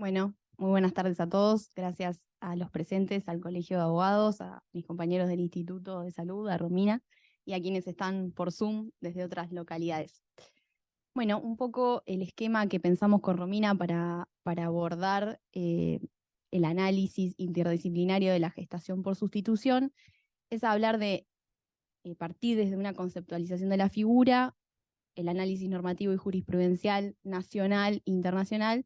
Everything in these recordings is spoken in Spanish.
Bueno, muy buenas tardes a todos. Gracias a los presentes, al Colegio de Abogados, a mis compañeros del Instituto de Salud, a Romina, y a quienes están por Zoom desde otras localidades. Bueno, un poco el esquema que pensamos con Romina para abordar el análisis interdisciplinario de la gestación por sustitución es hablar de partir desde una conceptualización de la figura, el análisis normativo y jurisprudencial nacional e internacional,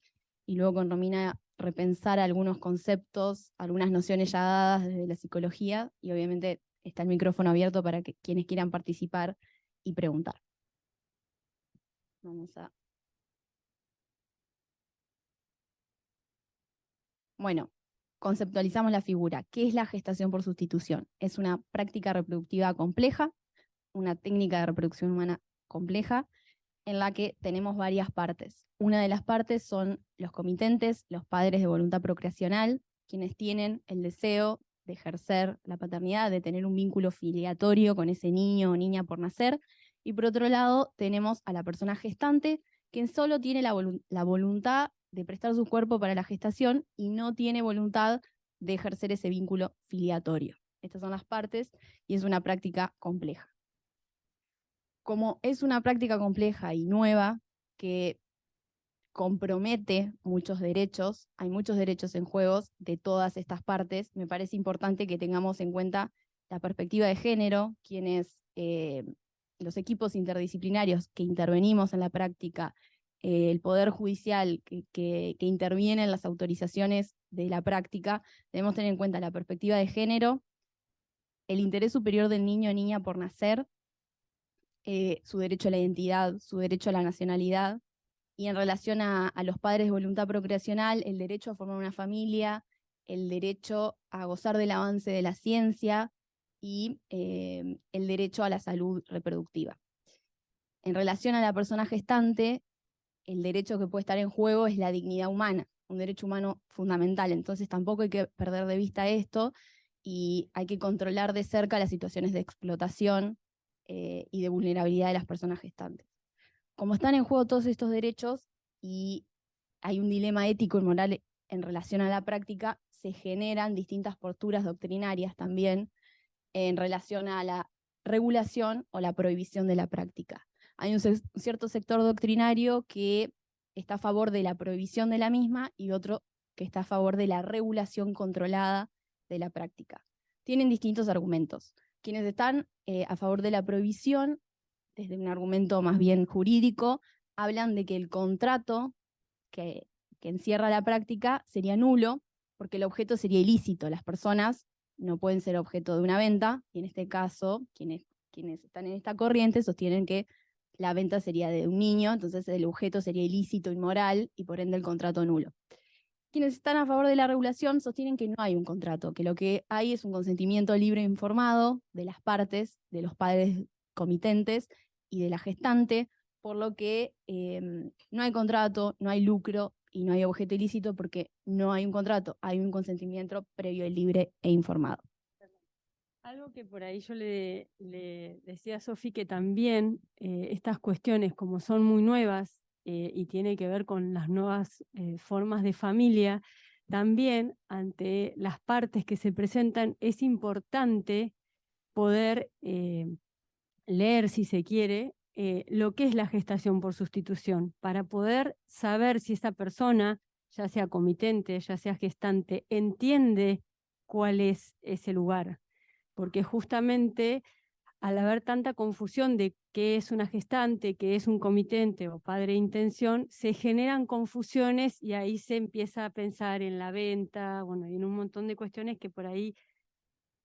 y luego con Romina repensar algunos conceptos, algunas nociones ya dadas desde la psicología, y obviamente está el micrófono abierto para que quienes quieran participar y preguntar. Vamos a... Bueno, conceptualizamos la figura. ¿Qué es la gestación por sustitución? Es una práctica reproductiva compleja, una técnica de reproducción humana compleja, en la que tenemos varias partes. Una de las partes son los comitentes, los padres de voluntad procreacional, quienes tienen el deseo de ejercer la paternidad, de tener un vínculo filiatorio con ese niño o niña por nacer. Y por otro lado, tenemos a la persona gestante, quien solo tiene la voluntad de prestar su cuerpo para la gestación y no tiene voluntad de ejercer ese vínculo filiatorio. Estas son las partes y es una práctica compleja. Como es una práctica compleja y nueva que compromete muchos derechos, hay muchos derechos en juegos de todas estas partes, me parece importante que tengamos en cuenta la perspectiva de género, quienes los equipos interdisciplinarios que intervenimos en la práctica, el Poder Judicial que interviene en las autorizaciones de la práctica, debemos tener en cuenta la perspectiva de género, el interés superior del niño o niña por nacer, su derecho a la identidad, su derecho a la nacionalidad, y en relación a los padres de voluntad procreacional, el derecho a formar una familia, el derecho a gozar del avance de la ciencia y el derecho a la salud reproductiva. En relación a la persona gestante, el derecho que puede estar en juego es la dignidad humana, un derecho humano fundamental, entonces tampoco hay que perder de vista esto y hay que controlar de cerca las situaciones de explotación y de vulnerabilidad de las personas gestantes. Como están en juego todos estos derechos y hay un dilema ético y moral en relación a la práctica, se generan distintas posturas doctrinarias también en relación a la regulación o la prohibición de la práctica. Hay un cierto sector doctrinario que está a favor de la prohibición de la misma y otro que está a favor de la regulación controlada de la práctica. Tienen distintos argumentos. Quienes están a favor de la prohibición, desde un argumento más bien jurídico, hablan de que el contrato que encierra la práctica sería nulo, porque el objeto sería ilícito. Las personas no pueden ser objeto de una venta, y en este caso, quienes están en esta corriente sostienen que la venta sería de un niño, entonces el objeto sería ilícito, inmoral, y por ende el contrato nulo. Quienes están a favor de la regulación sostienen que no hay un contrato, que lo que hay es un consentimiento libre e informado de las partes, de los padres comitentes y de la gestante, por lo que no hay contrato, no hay lucro y no hay objeto ilícito porque no hay un contrato, hay un consentimiento previo, libre e informado. Algo que por ahí yo le decía a Sofi, que también estas cuestiones, como son muy nuevas y tiene que ver con las nuevas formas de familia, también ante las partes que se presentan es importante poder leer, si se quiere, lo que es la gestación por sustitución, para poder saber si esa persona, ya sea comitente, ya sea gestante, entiende cuál es ese lugar. Porque justamente al haber tanta confusión de qué es una gestante, qué es un comitente o padre de intención, se generan confusiones y ahí se empieza a pensar en la venta, bueno, y en un montón de cuestiones que por ahí,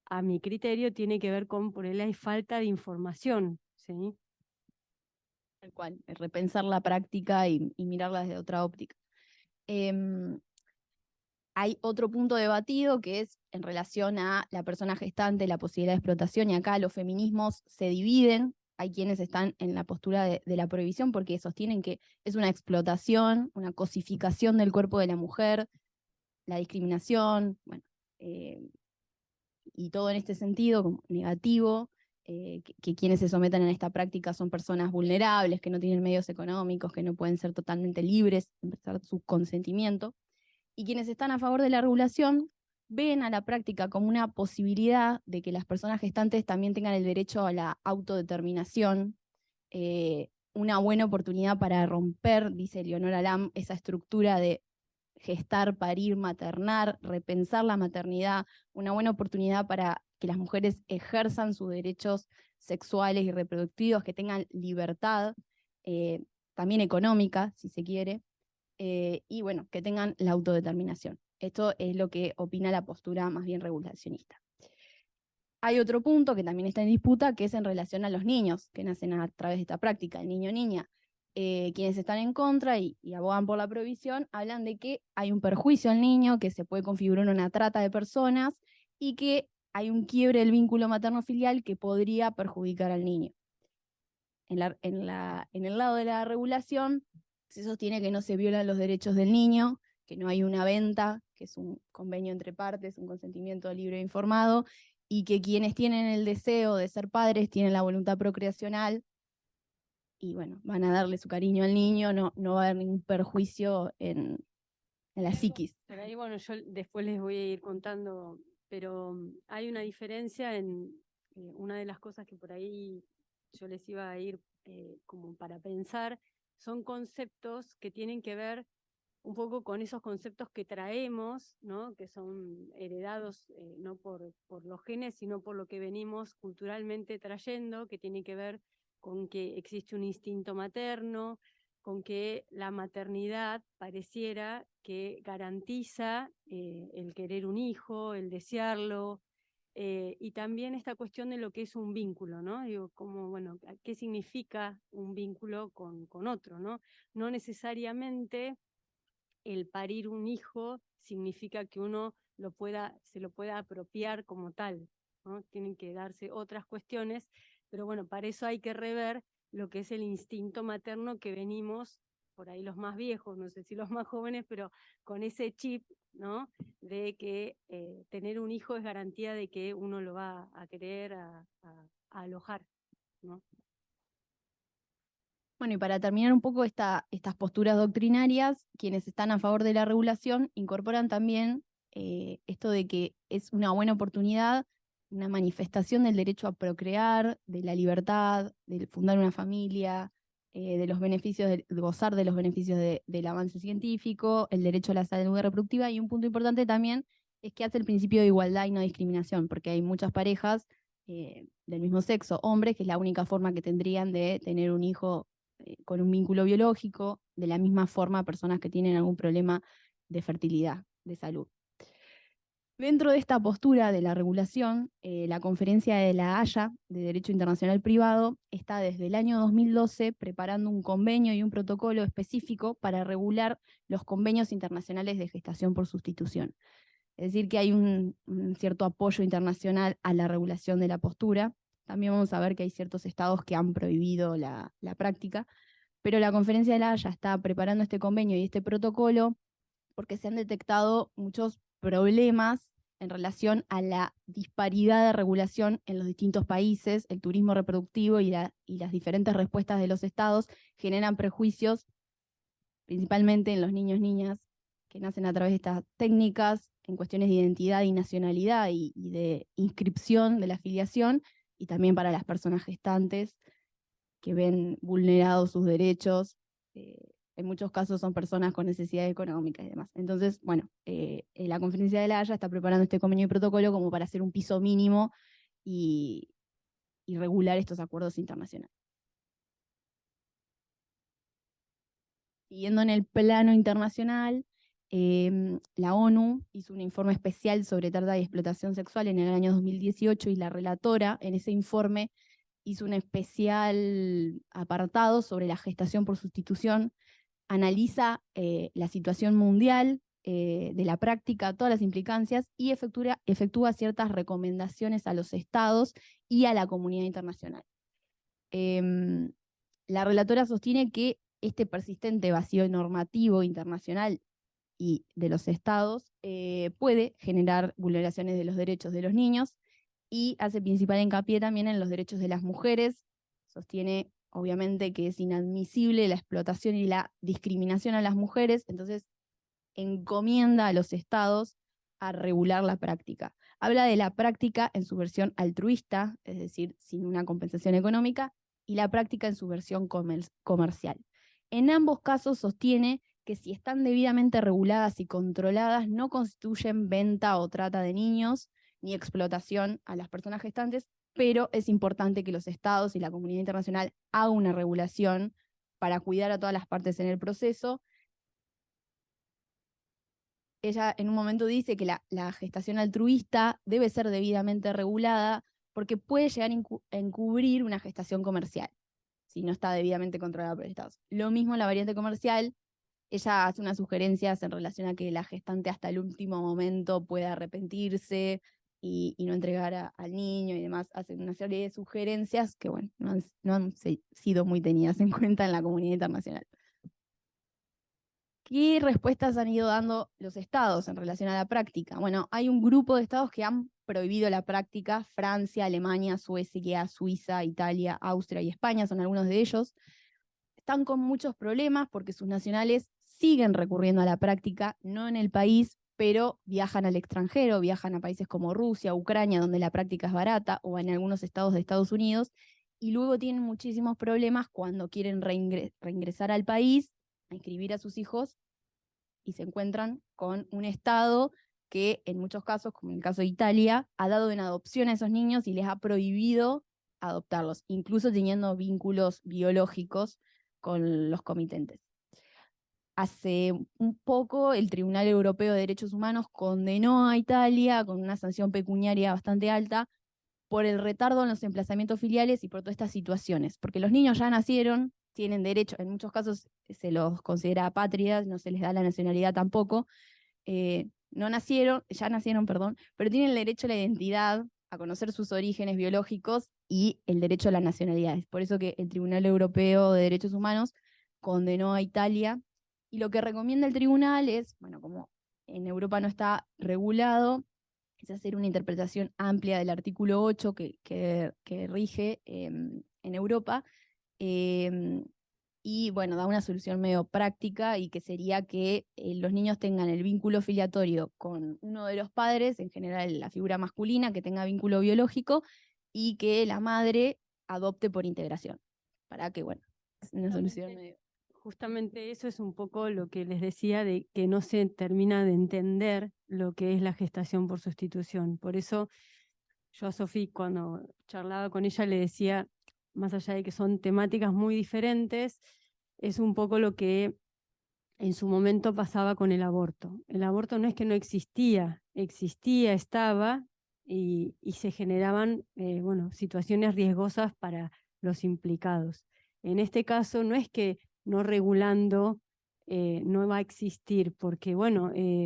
a mi criterio, tiene que ver con, por ahí hay falta de información, ¿sí? Tal cual, repensar la práctica y mirarla desde otra óptica. Hay otro punto debatido que es en relación a la persona gestante, la posibilidad de explotación, y acá los feminismos se dividen. Hay quienes están en la postura de la prohibición porque sostienen que es una explotación, una cosificación del cuerpo de la mujer, la discriminación, bueno, y todo en este sentido como negativo, que quienes se sometan a esta práctica son personas vulnerables, que no tienen medios económicos, que no pueden ser totalmente libres, en prestar su consentimiento. Y quienes están a favor de la regulación ven a la práctica como una posibilidad de que las personas gestantes también tengan el derecho a la autodeterminación, una buena oportunidad para romper, dice Leonora Lam, esa estructura de gestar, parir, maternar, repensar la maternidad, una buena oportunidad para que las mujeres ejerzan sus derechos sexuales y reproductivos, que tengan libertad, también económica, si se quiere, y bueno, que tengan la autodeterminación. Esto es lo que opina la postura más bien regulacionista. Hay otro punto que también está en disputa, que es en relación a los niños que nacen a través de esta práctica, el niño o niña. Quienes están en contra y abogan por la prohibición hablan de que hay un perjuicio al niño, que se puede configurar una trata de personas y que hay un quiebre del vínculo materno-filial que podría perjudicar al niño. En el lado de la regulación se sostiene que no se violan los derechos del niño, que no hay una venta, que es un convenio entre partes, un consentimiento libre e informado, y que quienes tienen el deseo de ser padres tienen la voluntad procreacional y bueno, van a darle su cariño al niño, no va a haber ningún perjuicio en la psiquis. Por ahí, bueno, yo después les voy a ir contando, pero hay una diferencia en una de las cosas que por ahí yo les iba a ir como para pensar, son conceptos que tienen que ver un poco con esos conceptos que traemos, ¿no? Que son heredados no por los genes, sino por lo que venimos culturalmente trayendo, que tiene que ver con que existe un instinto materno, con que la maternidad pareciera que garantiza el querer un hijo, el desearlo, y también esta cuestión de lo que es un vínculo, ¿no? Digo, como, bueno, ¿qué significa un vínculo con otro, ¿no? No necesariamente el parir un hijo significa que uno se lo pueda apropiar como tal, ¿no? Tienen que darse otras cuestiones, pero bueno, para eso hay que rever lo que es el instinto materno que venimos, por ahí los más viejos, no sé si los más jóvenes, pero con ese chip, ¿no? De que tener un hijo es garantía de que uno lo va a querer, a alojar, ¿no? Bueno, y para terminar un poco estas posturas doctrinarias, quienes están a favor de la regulación incorporan también esto de que es una buena oportunidad, una manifestación del derecho a procrear, de la libertad, de fundar una familia, de los beneficios, de gozar de los beneficios del avance científico, el derecho a la salud reproductiva, y un punto importante también es que hace el principio de igualdad y no discriminación, porque hay muchas parejas del mismo sexo, hombres, que es la única forma que tendrían de tener un hijo con un vínculo biológico, de la misma forma personas que tienen algún problema de fertilidad, de salud. Dentro de esta postura de la regulación, la Conferencia de La Haya de Derecho Internacional Privado está desde el año 2012 preparando un convenio y un protocolo específico para regular los convenios internacionales de gestación por sustitución. Es decir, que hay un cierto apoyo internacional a la regulación de la postura. También vamos a ver que hay ciertos estados que han prohibido la práctica, pero la Conferencia de La Haya está preparando este convenio y este protocolo porque se han detectado muchos problemas en relación a la disparidad de regulación en los distintos países, el turismo reproductivo y las diferentes respuestas de los estados generan prejuicios, principalmente en los niños y niñas que nacen a través de estas técnicas, en cuestiones de identidad y nacionalidad y de inscripción de la filiación, y también para las personas gestantes que ven vulnerados sus derechos. En muchos casos son personas con necesidades económicas y demás. Entonces, bueno, la Conferencia de La Haya está preparando este convenio y protocolo como para hacer un piso mínimo y regular estos acuerdos internacionales. Siguiendo en el plano internacional, la ONU hizo un informe especial sobre trata y explotación sexual en el año 2018 y la relatora en ese informe hizo un especial apartado sobre la gestación por sustitución, analiza la situación mundial de la práctica, todas las implicancias y efectúa ciertas recomendaciones a los estados y a la comunidad internacional. La relatora sostiene que este persistente vacío normativo internacional y de los estados puede generar vulneraciones de los derechos de los niños y hace principal hincapié también en los derechos de las mujeres. Sostiene, obviamente, que es inadmisible la explotación y la discriminación a las mujeres, entonces encomienda a los estados a regular la práctica. Habla de la práctica en su versión altruista, es decir, sin una compensación económica, y la práctica en su versión comercial. En ambos casos sostiene que si están debidamente reguladas y controladas, no constituyen venta o trata de niños ni explotación a las personas gestantes, pero es importante que los estados y la comunidad internacional hagan una regulación para cuidar a todas las partes en el proceso. Ella en un momento dice que la gestación altruista debe ser debidamente regulada porque puede llegar a encubrir una gestación comercial si no está debidamente controlada por el Estado. Lo mismo en la variante comercial. Ella hace unas sugerencias en relación a que la gestante hasta el último momento pueda arrepentirse y no entregar al niño y demás. Hace una serie de sugerencias que, bueno, no han sido muy tenidas en cuenta en la comunidad internacional. ¿Qué respuestas han ido dando los estados en relación a la práctica? Bueno, hay un grupo de estados que han prohibido la práctica: Francia, Alemania, Suecia, Suiza, Italia, Austria y España son algunos de ellos. Están con muchos problemas porque sus nacionales siguen recurriendo a la práctica, no en el país, pero viajan al extranjero, viajan a países como Rusia, Ucrania, donde la práctica es barata, o en algunos estados de Estados Unidos, y luego tienen muchísimos problemas cuando quieren reingresar al país, a inscribir a sus hijos, y se encuentran con un estado que en muchos casos, como en el caso de Italia, ha dado en adopción a esos niños y les ha prohibido adoptarlos, incluso teniendo vínculos biológicos con los comitentes. Hace un poco el Tribunal Europeo de Derechos Humanos condenó a Italia con una sanción pecuniaria bastante alta por el retardo en los emplazamientos filiales y por todas estas situaciones, porque los niños ya nacieron, tienen derecho, en muchos casos se los considera apátridas, no se les da la nacionalidad tampoco, ya nacieron, perdón, pero tienen el derecho a la identidad, a conocer sus orígenes biológicos y el derecho a la nacionalidad. Es por eso que el Tribunal Europeo de Derechos Humanos condenó a Italia, y lo que recomienda el tribunal es, bueno, como en Europa no está regulado, es hacer una interpretación amplia del artículo 8 que rige en Europa, y bueno, da una solución medio práctica, y que sería que los niños tengan el vínculo filiatorio con uno de los padres, en general la figura masculina, que tenga vínculo biológico, y que la madre adopte por integración, para que, bueno, es una solución medio... Justamente eso es un poco lo que les decía, de que no se termina de entender lo que es la gestación por sustitución. Por eso yo a Sofía, cuando charlaba con ella, le decía, más allá de que son temáticas muy diferentes, es un poco lo que en su momento pasaba con el aborto. El aborto no es que no existía, estaba, y se generaban situaciones riesgosas para los implicados. En este caso no es que no regulando no va a existir, porque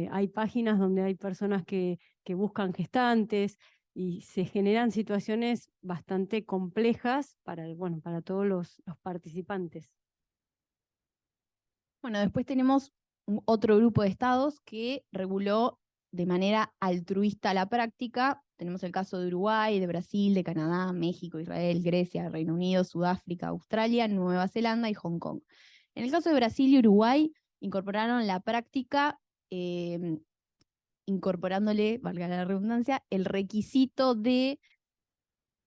hay páginas donde hay personas que buscan gestantes y se generan situaciones bastante complejas para todos los participantes. Bueno, después tenemos otro grupo de estados que reguló de manera altruista la práctica. Tenemos el caso de Uruguay, de Brasil, de Canadá, México, Israel, Grecia, Reino Unido, Sudáfrica, Australia, Nueva Zelanda y Hong Kong. En el caso de Brasil y Uruguay, incorporaron la práctica, incorporándole, valga la redundancia, el requisito de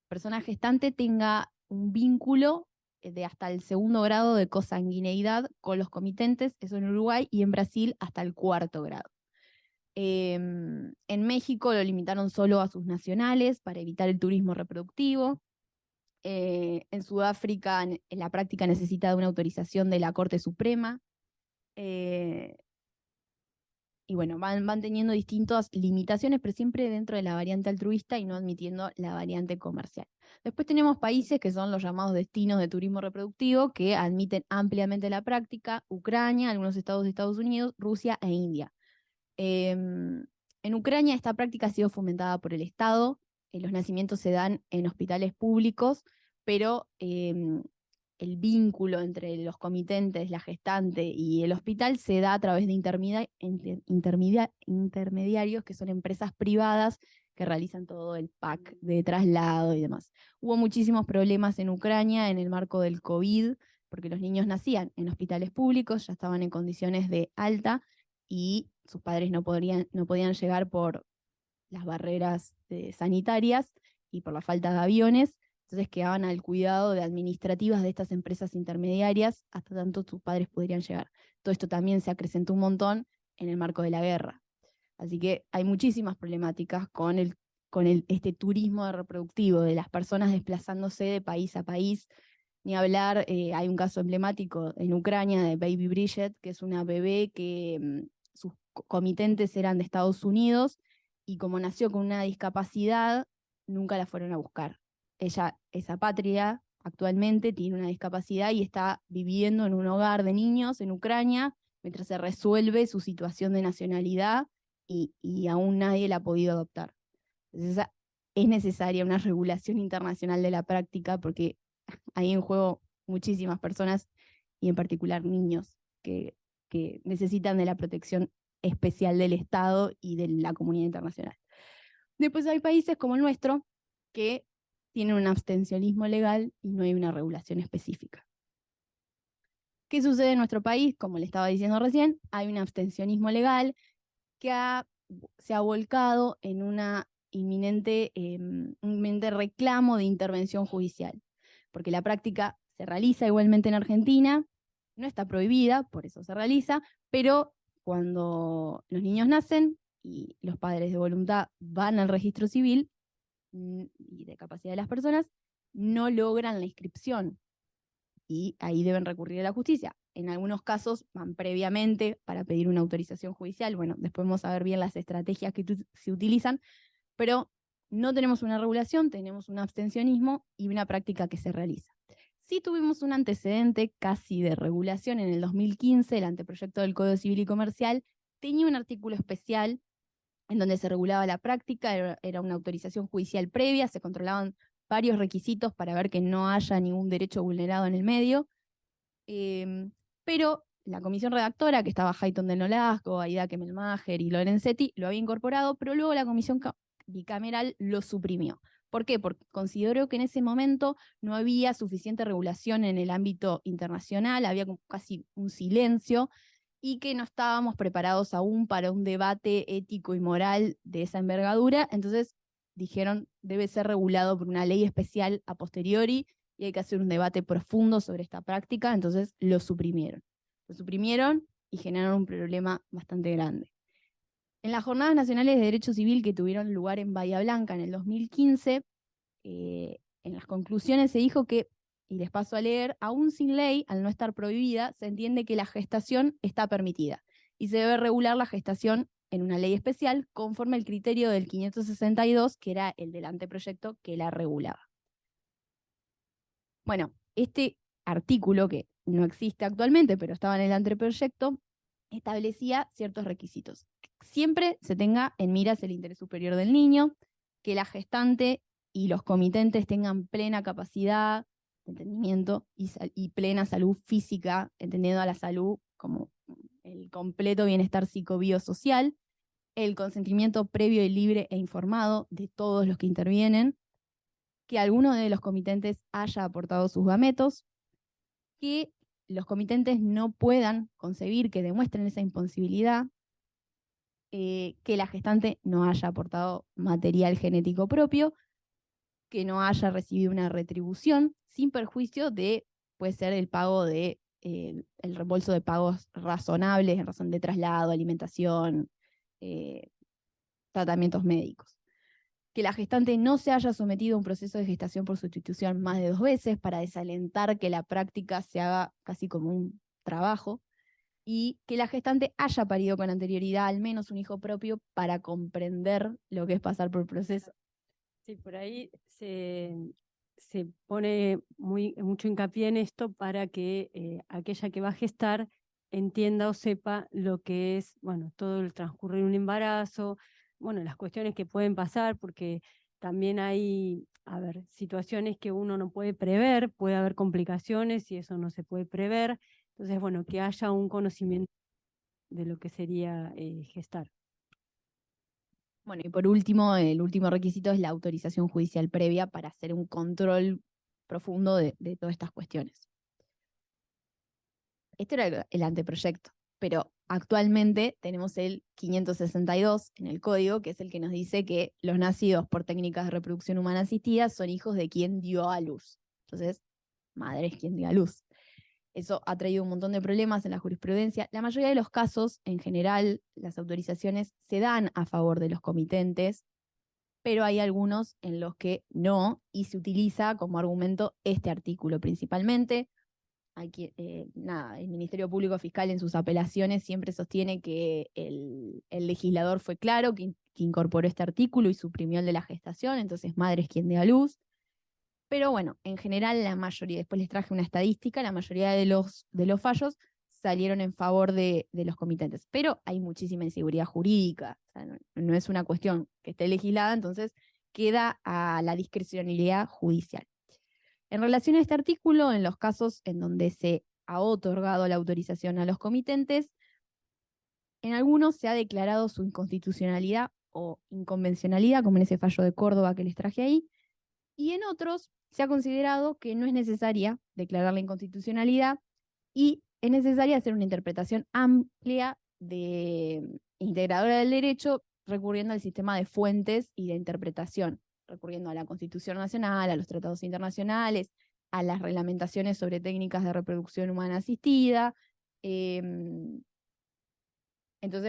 persona gestante tenga un vínculo de hasta el 2º grado de consanguineidad con los comitentes, eso en Uruguay, y en Brasil hasta el 4º grado. En México lo limitaron solo a sus nacionales para evitar el turismo reproductivo. En Sudáfrica en la práctica necesita de una autorización de la Corte Suprema. Y bueno, van teniendo distintas limitaciones, pero siempre dentro de la variante altruista y no admitiendo la variante comercial. Después tenemos países que son los llamados destinos de turismo reproductivo, que admiten ampliamente la práctica: Ucrania, algunos estados de Estados Unidos, Rusia e India. En Ucrania esta práctica ha sido fomentada por el Estado, los nacimientos se dan en hospitales públicos, pero el vínculo entre los comitentes, la gestante y el hospital se da a través de intermediarios, que son empresas privadas que realizan todo el pack de traslado y demás. Hubo muchísimos problemas en Ucrania en el marco del COVID, porque los niños nacían en hospitales públicos, ya estaban en condiciones de alta, y sus padres no podían llegar por las barreras sanitarias y por la falta de aviones, entonces quedaban al cuidado de administrativas de estas empresas intermediarias hasta tanto sus padres podrían llegar. Todo esto también se acrecentó un montón en el marco de la guerra. Así que hay muchísimas problemáticas con este turismo reproductivo de las personas desplazándose de país a país. Ni hablar, hay un caso emblemático en Ucrania de Baby Bridget, que es una bebé que sus comitentes eran de Estados Unidos y como nació con una discapacidad, nunca la fueron a buscar. Ella es apátrida actualmente, tiene una discapacidad y está viviendo en un hogar de niños en Ucrania mientras se resuelve su situación de nacionalidad y aún nadie la ha podido adoptar. Entonces, es necesaria una regulación internacional de la práctica porque hay en juego muchísimas personas y en particular niños que necesitan de la protección especial del Estado y de la comunidad internacional. Después hay países como el nuestro que tienen un abstencionismo legal y no hay una regulación específica. ¿Qué sucede en nuestro país? Como le estaba diciendo recién, hay un abstencionismo legal que se ha volcado en un inminente reclamo de intervención judicial, porque la práctica se realiza igualmente en Argentina, no está prohibida, por eso se realiza, pero cuando los niños nacen y los padres de voluntad van al registro civil y de capacidad de las personas, no logran la inscripción y ahí deben recurrir a la justicia. En algunos casos van previamente para pedir una autorización judicial. Bueno, después vamos a ver bien las estrategias que se utilizan, pero no tenemos una regulación, tenemos un abstencionismo y una práctica que se realiza. Sí tuvimos un antecedente casi de regulación en el 2015, el anteproyecto del Código Civil y Comercial tenía un artículo especial en donde se regulaba la práctica, era una autorización judicial previa, se controlaban varios requisitos para ver que no haya ningún derecho vulnerado en el medio, pero la comisión redactora, que estaba Hayton del Nolasco, Aida Kemelmacher y Lorenzetti, lo había incorporado, pero luego la comisión bicameral lo suprimió. ¿Por qué? Porque consideró que en ese momento no había suficiente regulación en el ámbito internacional, había casi un silencio, y que no estábamos preparados aún para un debate ético y moral de esa envergadura, entonces dijeron debe ser regulado por una ley especial a posteriori y hay que hacer un debate profundo sobre esta práctica, entonces lo suprimieron. Lo suprimieron y generaron un problema bastante grande. En las Jornadas Nacionales de Derecho Civil que tuvieron lugar en Bahía Blanca en el 2015, en las conclusiones se dijo que, y les paso a leer, aún sin ley, al no estar prohibida, se entiende que la gestación está permitida y se debe regular la gestación en una ley especial conforme al criterio del 562, que era el del anteproyecto que la regulaba. Bueno, este artículo, que no existe actualmente, pero estaba en el anteproyecto, establecía ciertos requisitos. Siempre se tenga en miras el interés superior del niño, que la gestante y los comitentes tengan plena capacidad de entendimiento y plena salud física, entendiendo a la salud como el completo bienestar psicobiosocial, el consentimiento previo y libre e informado de todos los que intervienen, que alguno de los comitentes haya aportado sus gametos, que los comitentes no puedan concebir que demuestren esa imposibilidad, que la gestante no haya aportado material genético propio, que no haya recibido una retribución, sin perjuicio de, puede ser el pago de, el reembolso de pagos razonables en razón de traslado, alimentación, tratamientos médicos. Que la gestante no se haya sometido a un proceso de gestación por sustitución más de 2 veces para desalentar que la práctica se haga casi como un trabajo, y que la gestante haya parido con anterioridad al menos un hijo propio para comprender lo que es pasar por el proceso. Sí, por ahí se pone mucho hincapié en esto para que aquella que va a gestar entienda o sepa lo que es, bueno, todo el transcurrir un embarazo, bueno, las cuestiones que pueden pasar, porque también hay, a ver, situaciones que uno no puede prever, puede haber complicaciones y eso no se puede prever. Entonces, bueno, que haya un conocimiento de lo que sería gestar. Bueno, y por último, el último requisito es la autorización judicial previa para hacer un control profundo de todas estas cuestiones. Esto era el anteproyecto, pero actualmente tenemos el 562 en el código, que es el que nos dice que los nacidos por técnicas de reproducción humana asistida son hijos de quien dio a luz. Entonces, madre es quien dio a luz. Eso ha traído un montón de problemas en la jurisprudencia. La mayoría de los casos, en general, las autorizaciones se dan a favor de los comitentes, pero hay algunos en los que no, y se utiliza como argumento este artículo principalmente. Aquí, el Ministerio Público Fiscal en sus apelaciones siempre sostiene que el legislador fue claro, que incorporó este artículo y suprimió el de la gestación, entonces madre es quien dé a luz. Pero bueno, en general la mayoría, después les traje una estadística, la mayoría de los fallos salieron en favor de los comitentes. Pero hay muchísima inseguridad jurídica, o sea, no es una cuestión que esté legislada, entonces queda a la discrecionalidad judicial. En relación a este artículo, en los casos en donde se ha otorgado la autorización a los comitentes, en algunos se ha declarado su inconstitucionalidad o inconvencionalidad, como en ese fallo de Córdoba que les traje ahí, y en otros se ha considerado que no es necesaria declarar la inconstitucionalidad y es necesaria hacer una interpretación amplia integradora del derecho, recurriendo al sistema de fuentes y de interpretación, recurriendo a la Constitución Nacional, a los tratados internacionales, a las reglamentaciones sobre técnicas de reproducción humana asistida. Entonces,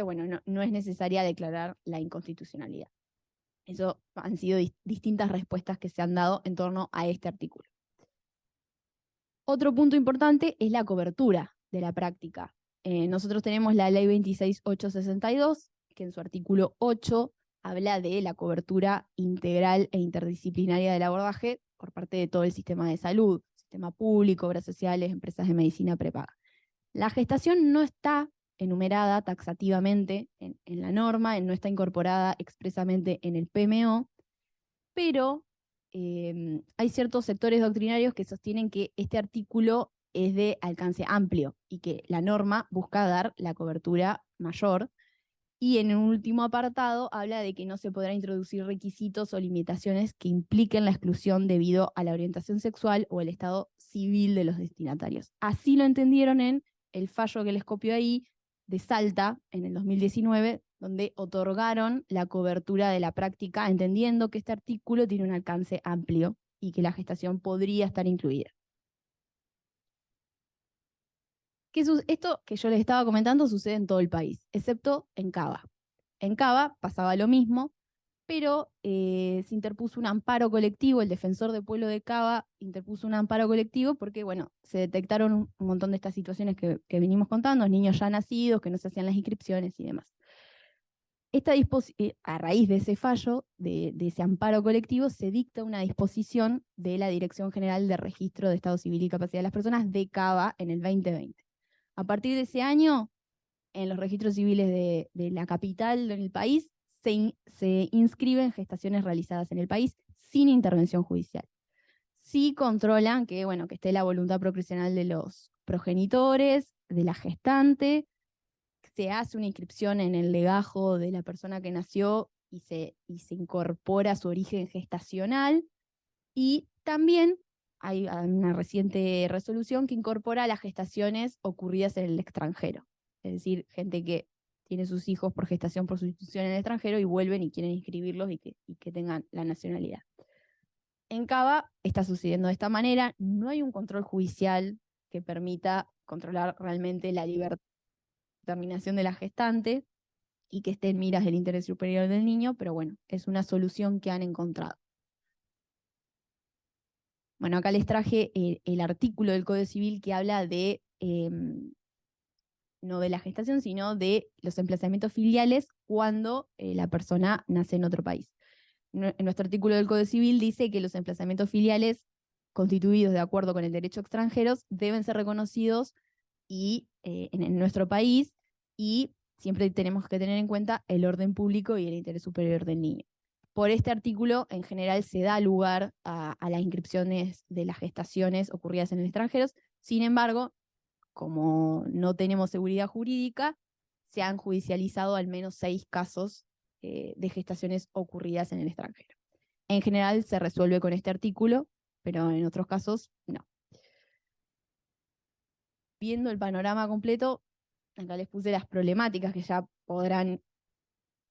bueno, no es necesaria declarar la inconstitucionalidad. Eso han sido distintas respuestas que se han dado en torno a este artículo. Otro punto importante es la cobertura de la práctica. Nosotros tenemos la Ley 26.862, que en su artículo 8 habla de la cobertura integral e interdisciplinaria del abordaje por parte de todo el sistema de salud, sistema público, obras sociales, empresas de medicina prepaga. La gestación no está enumerada taxativamente en la norma, no está incorporada expresamente en el PMO, pero hay ciertos sectores doctrinarios que sostienen que este artículo es de alcance amplio y que la norma busca dar la cobertura mayor. Y en un último apartado habla de que no se podrá introducir requisitos o limitaciones que impliquen la exclusión debido a la orientación sexual o el estado civil de los destinatarios. Así lo entendieron en el fallo que les copio ahí de Salta en el 2019, donde otorgaron la cobertura de la práctica, entendiendo que este artículo tiene un alcance amplio y que la gestación podría estar incluida. Esto que yo les estaba comentando sucede en todo el país, excepto en Cava. En Cava pasaba lo mismo, pero se interpuso un amparo colectivo, el defensor del pueblo de Cava interpuso un amparo colectivo porque, bueno, se detectaron un montón de estas situaciones que venimos contando, niños ya nacidos, que no se hacían las inscripciones y demás. A raíz de ese fallo, de ese amparo colectivo, se dicta una disposición de la Dirección General de Registro de Estado Civil y Capacidad de las Personas de Cava en el 2020. A partir de ese año, en los registros civiles de la capital del país, se inscriben gestaciones realizadas en el país sin intervención judicial. Sí controlan que, bueno, que esté la voluntad procreacional de los progenitores, de la gestante, se hace una inscripción en el legajo de la persona que nació y se incorpora su origen gestacional, y también hay una reciente resolución que incorpora las gestaciones ocurridas en el extranjero, es decir, gente que tiene sus hijos por gestación por sustitución en el extranjero y vuelven y quieren inscribirlos y que tengan la nacionalidad. En Cava está sucediendo de esta manera, no hay un control judicial que permita controlar realmente la determinación de la gestante y que esté en miras del interés superior del niño, pero bueno, es una solución que han encontrado. Bueno, acá les traje el artículo del Código Civil que habla de, no de la gestación, sino de los emplazamientos filiales cuando la persona nace en otro país. En nuestro artículo del Código Civil dice que los emplazamientos filiales constituidos de acuerdo con el derecho extranjeros deben ser reconocidos en nuestro país, y siempre tenemos que tener en cuenta el orden público y el interés superior del niño. Por este artículo, en general, se da lugar a las inscripciones de las gestaciones ocurridas en el extranjero. Sin embargo, como no tenemos seguridad jurídica, se han judicializado al menos 6 casos de gestaciones ocurridas en el extranjero. En general se resuelve con este artículo, pero en otros casos no. Viendo el panorama completo, Acá les puse las problemáticas que ya podrán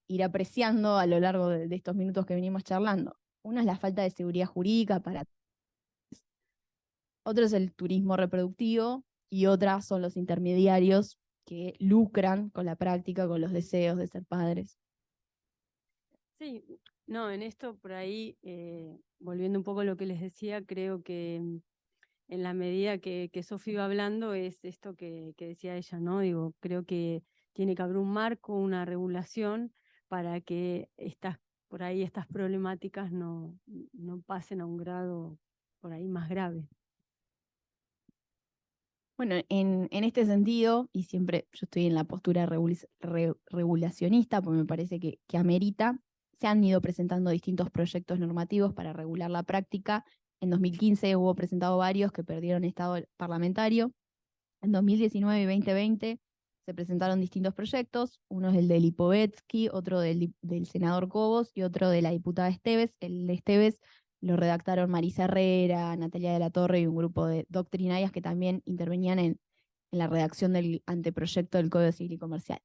ir apreciando a lo largo de estos minutos que venimos charlando. Una es la falta de seguridad jurídica para otro es el turismo reproductivo y otra son los intermediarios que lucran con la práctica, con los deseos de ser padres. Sí, no, en esto por ahí, volviendo un poco a lo que les decía, creo que en la medida que Sofi va hablando es esto que decía ella, ¿no? Digo, creo que tiene que haber un marco, una regulación para que por ahí estas problemáticas no pasen a un grado por ahí más grave. Bueno, en este sentido, y siempre yo estoy en la postura regulacionista, porque me parece que amerita, se han ido presentando distintos proyectos normativos para regular la práctica. En 2015 hubo presentado varios que perdieron estado parlamentario. En 2019 y 2020 se presentaron distintos proyectos, uno es el de Lipovetsky, otro del senador Cobos y otro de la diputada Esteves. El de Esteves lo redactaron Marisa Herrera, Natalia de la Torre y un grupo de doctrinarias que también intervenían en la redacción del anteproyecto del Código Civil y Comercial.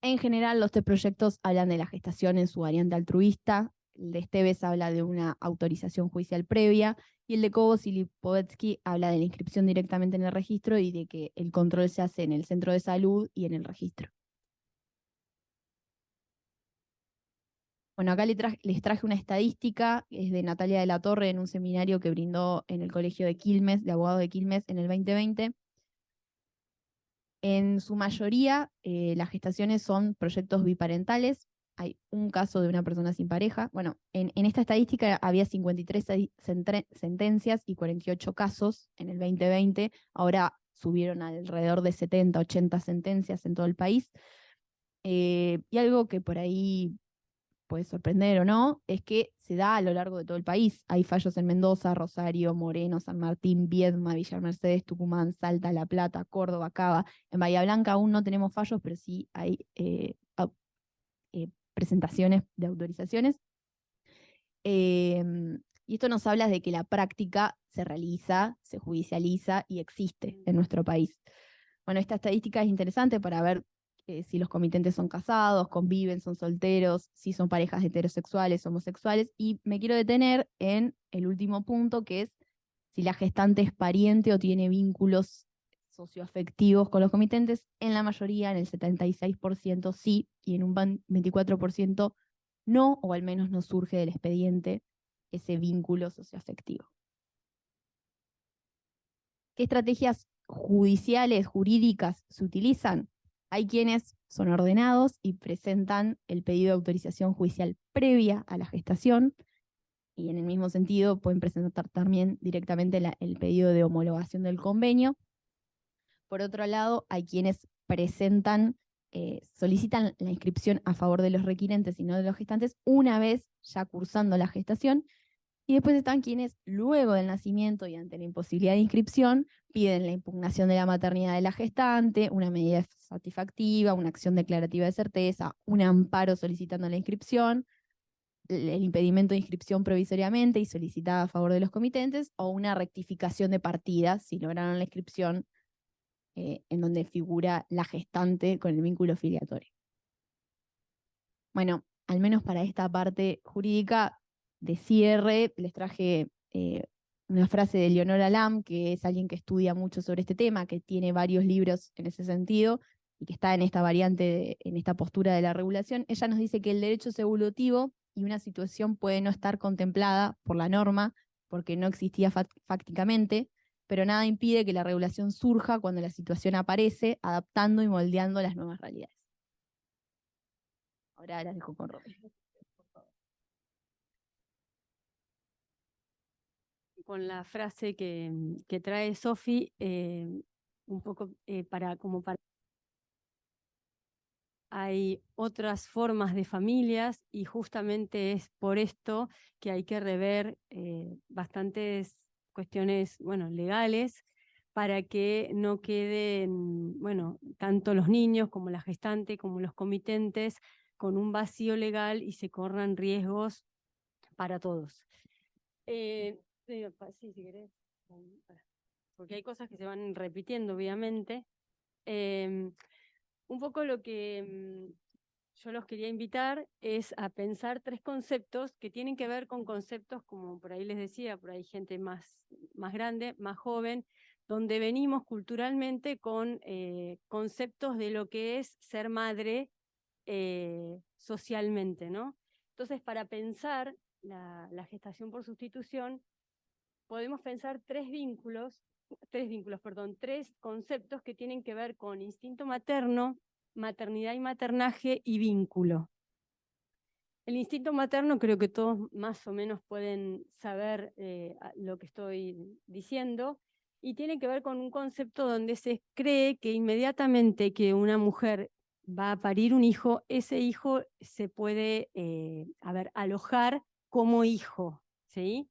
En general, los tres proyectos hablan de la gestación en su variante altruista. El de Esteves habla de una autorización judicial previa y el de Cobos y Lipovetsky habla de la inscripción directamente en el registro y de que el control se hace en el centro de salud y en el registro. Bueno, acá les traje una estadística, es de Natalia de la Torre en un seminario que brindó en el Colegio de Quilmes, de Abogados de Quilmes, en el 2020. En su mayoría, las gestaciones son proyectos biparentales. Hay un caso de una persona sin pareja. Bueno, en esta estadística había 53 sentencias y 48 casos en el 2020. Ahora subieron alrededor de 70, 80 sentencias en todo el país. Y algo que por ahí puede sorprender o no, es que se da a lo largo de todo el país. Hay fallos en Mendoza, Rosario, Moreno, San Martín, Viedma, Villa Mercedes, Tucumán, Salta, La Plata, Córdoba, Cava. En Bahía Blanca aún no tenemos fallos, pero sí hay presentaciones de autorizaciones. Y esto nos habla de que la práctica se realiza, se judicializa y existe en nuestro país. Bueno, esta estadística es interesante para ver si los comitentes son casados, conviven, son solteros, si son parejas heterosexuales, homosexuales, y me quiero detener en el último punto, que es si la gestante es pariente o tiene vínculos socioafectivos con los comitentes. En la mayoría, en el 76% sí, y en un 24% no, o al menos no surge del expediente ese vínculo socioafectivo. ¿Qué estrategias judiciales, jurídicas se utilizan? Hay quienes son ordenados y presentan el pedido de autorización judicial previa a la gestación, y en el mismo sentido pueden presentar también directamente el pedido de homologación del convenio. Por otro lado, hay quienes solicitan la inscripción a favor de los requirentes y no de los gestantes una vez ya cursando la gestación. Y después están quienes, luego del nacimiento y ante la imposibilidad de inscripción, piden la impugnación de la maternidad de la gestante, una medida satisfactiva, una acción declarativa de certeza, un amparo solicitando la inscripción, el impedimento de inscripción provisoriamente y solicitada a favor de los comitentes, o una rectificación de partida si lograron la inscripción en donde figura la gestante con el vínculo filiatorio. Bueno, al menos para esta parte jurídica de cierre, les traje una frase de Leonora Lam, que es alguien que estudia mucho sobre este tema, que tiene varios libros en ese sentido y que está en esta variante, en esta postura de la regulación. Ella nos dice que el derecho es evolutivo y una situación puede no estar contemplada por la norma porque no existía fácticamente, pero nada impide que la regulación surja cuando la situación aparece, adaptando y moldeando las nuevas realidades. Ahora las dejo con Romy. Con la frase que trae Sofi, un poco para hay otras formas de familias y justamente es por esto que hay que rever bastantes cuestiones, bueno, legales para que no queden, bueno, tanto los niños como la gestante como los comitentes con un vacío legal y se corran riesgos para todos. Sí, si querés, porque hay cosas que se van repitiendo, obviamente. Un poco lo que yo los quería invitar es a pensar 3 conceptos que tienen que ver con conceptos, como por ahí les decía, por ahí gente más grande, más joven, donde venimos culturalmente con conceptos de lo que es ser madre socialmente, ¿no? Entonces, para pensar la gestación por sustitución, podemos pensar tres conceptos que tienen que ver con instinto materno, maternidad y maternaje y vínculo. El instinto materno creo que todos más o menos pueden saber lo que estoy diciendo, y tiene que ver con un concepto donde se cree que inmediatamente que una mujer va a parir un hijo, ese hijo se puede alojar como hijo, ¿sí?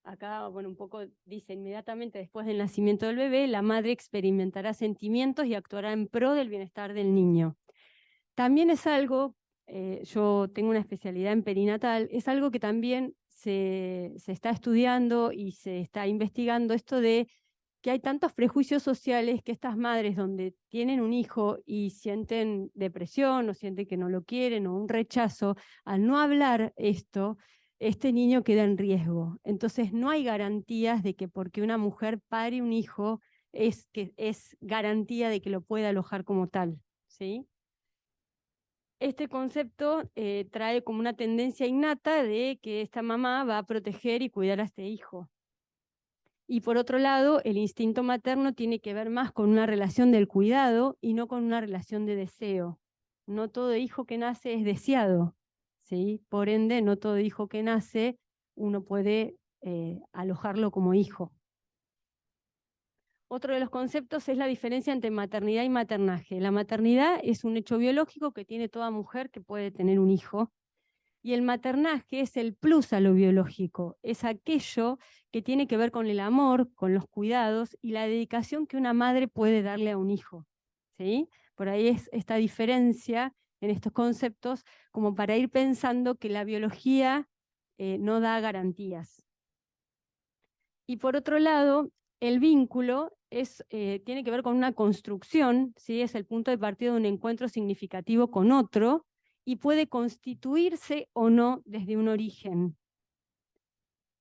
Acá, bueno, un poco dice, inmediatamente después del nacimiento del bebé, la madre experimentará sentimientos y actuará en pro del bienestar del niño. También es algo, yo tengo una especialidad en perinatal, es algo que también se está estudiando y se está investigando, esto de que hay tantos prejuicios sociales que estas madres donde tienen un hijo y sienten depresión o sienten que no lo quieren o un rechazo, al no hablar esto, este niño queda en riesgo. Entonces no hay garantías de que porque una mujer pare un hijo es garantía de que lo pueda alojar como tal, ¿sí? Este concepto trae como una tendencia innata de que esta mamá va a proteger y cuidar a este hijo. Y por otro lado, el instinto materno tiene que ver más con una relación del cuidado y no con una relación de deseo. No todo hijo que nace es deseado, ¿sí? Por ende, no todo hijo que nace uno puede alojarlo como hijo. Otro de los conceptos es la diferencia entre maternidad y maternaje. La maternidad es un hecho biológico que tiene toda mujer que puede tener un hijo, y el maternaje es el plus a lo biológico, es aquello que tiene que ver con el amor, con los cuidados y la dedicación que una madre puede darle a un hijo, ¿sí? Por ahí es esta diferencia en estos conceptos, como para ir pensando que la biología no da garantías. Y por otro lado, el vínculo tiene que ver con una construcción, ¿sí? Es el punto de partida de un encuentro significativo con otro y puede constituirse o no desde un origen.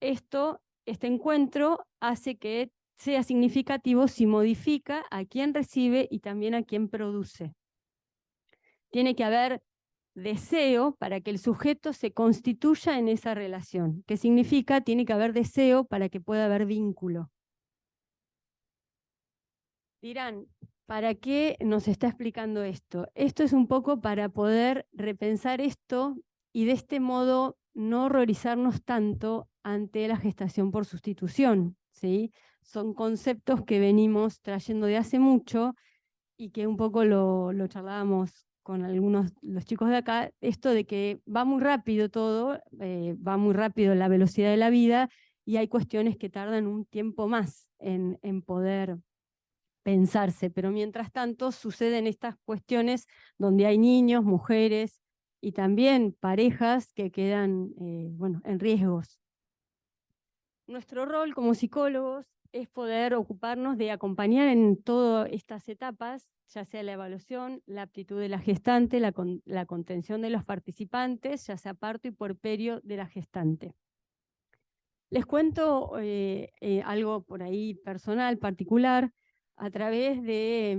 Este encuentro hace que sea significativo si modifica a quien recibe y también a quien produce. Tiene que haber deseo para que el sujeto se constituya en esa relación. ¿Qué significa? Tiene que haber deseo para que pueda haber vínculo. Dirán, ¿para qué nos está explicando esto? Esto es un poco para poder repensar esto y de este modo no horrorizarnos tanto ante la gestación por sustitución, ¿sí? Son conceptos que venimos trayendo de hace mucho y que un poco lo charlábamos con algunos los chicos de acá, esto de que va muy rápido todo, va muy rápido la velocidad de la vida y hay cuestiones que tardan un tiempo más en poder pensarse, pero mientras tanto suceden estas cuestiones donde hay niños, mujeres y también parejas que quedan en riesgos. Nuestro rol como psicólogos es poder ocuparnos de acompañar en todas estas etapas, ya sea la evaluación, la aptitud de la gestante, la contención de los participantes, ya sea parto y puerperio de la gestante. Les cuento algo por ahí personal, particular, a través de,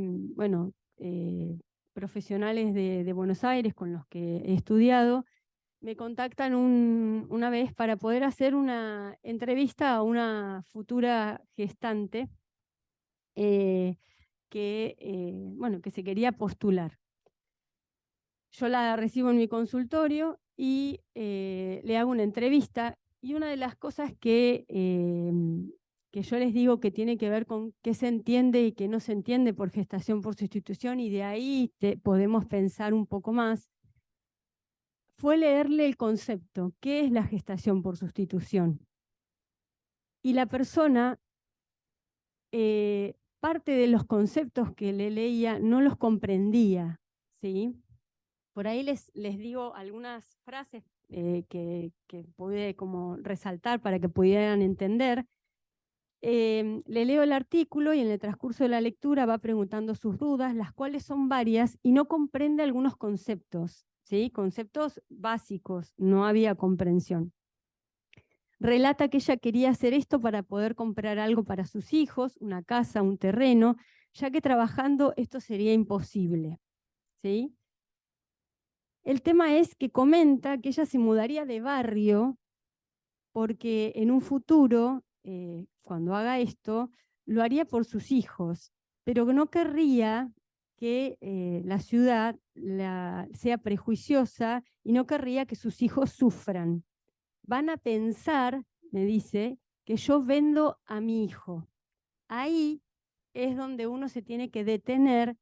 profesionales de Buenos Aires con los que he estudiado. Me contactan una vez para poder hacer una entrevista a una futura gestante que se quería postular. Yo la recibo en mi consultorio y le hago una entrevista, y una de las cosas que yo les digo que tiene que ver con qué se entiende y qué no se entiende por gestación por sustitución, y de ahí podemos pensar un poco más, fue leerle el concepto, ¿qué es la gestación por sustitución? Y la persona, parte de los conceptos que le leía no los comprendía, ¿sí? Por ahí les digo algunas frases que pude como resaltar para que pudieran entender. Le leo el artículo y en el transcurso de la lectura va preguntando sus dudas, las cuales son varias, y no comprende algunos conceptos, ¿sí? Conceptos básicos, no había comprensión. Relata que ella quería hacer esto para poder comprar algo para sus hijos, una casa, un terreno, ya que trabajando esto sería imposible, ¿sí? El tema es que comenta que ella se mudaría de barrio porque en un futuro, cuando haga esto, lo haría por sus hijos, pero no querría que la ciudad sea prejuiciosa y no querría que sus hijos sufran. Van a pensar, me dice, que yo vendo a mi hijo. Ahí es donde uno se tiene que detener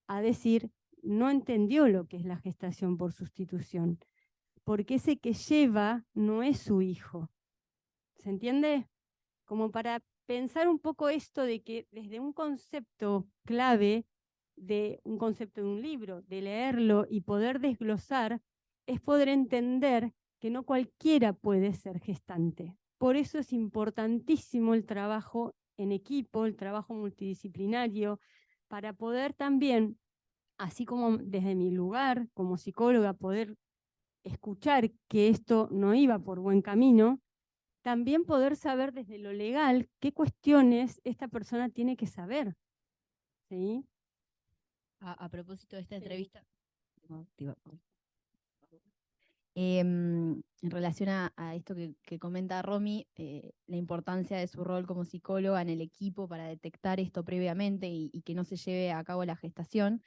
a decir, no entendió lo que es la gestación por sustitución, porque ese que lleva no es su hijo. ¿Se entiende? Como para pensar un poco esto de que desde un concepto clave, de un concepto de un libro, de leerlo y poder desglosar, es poder entender que no cualquiera puede ser gestante. Por eso es importantísimo el trabajo en equipo, el trabajo multidisciplinario, para poder también, así como desde mi lugar como psicóloga, poder escuchar que esto no iba por buen camino, también poder saber desde lo legal qué cuestiones esta persona tiene que saber. ¿Sí? A propósito de esta Sí. entrevista, en relación a esto que comenta Romy, la importancia de su rol como psicóloga en el equipo para detectar esto previamente y que no se lleve a cabo la gestación.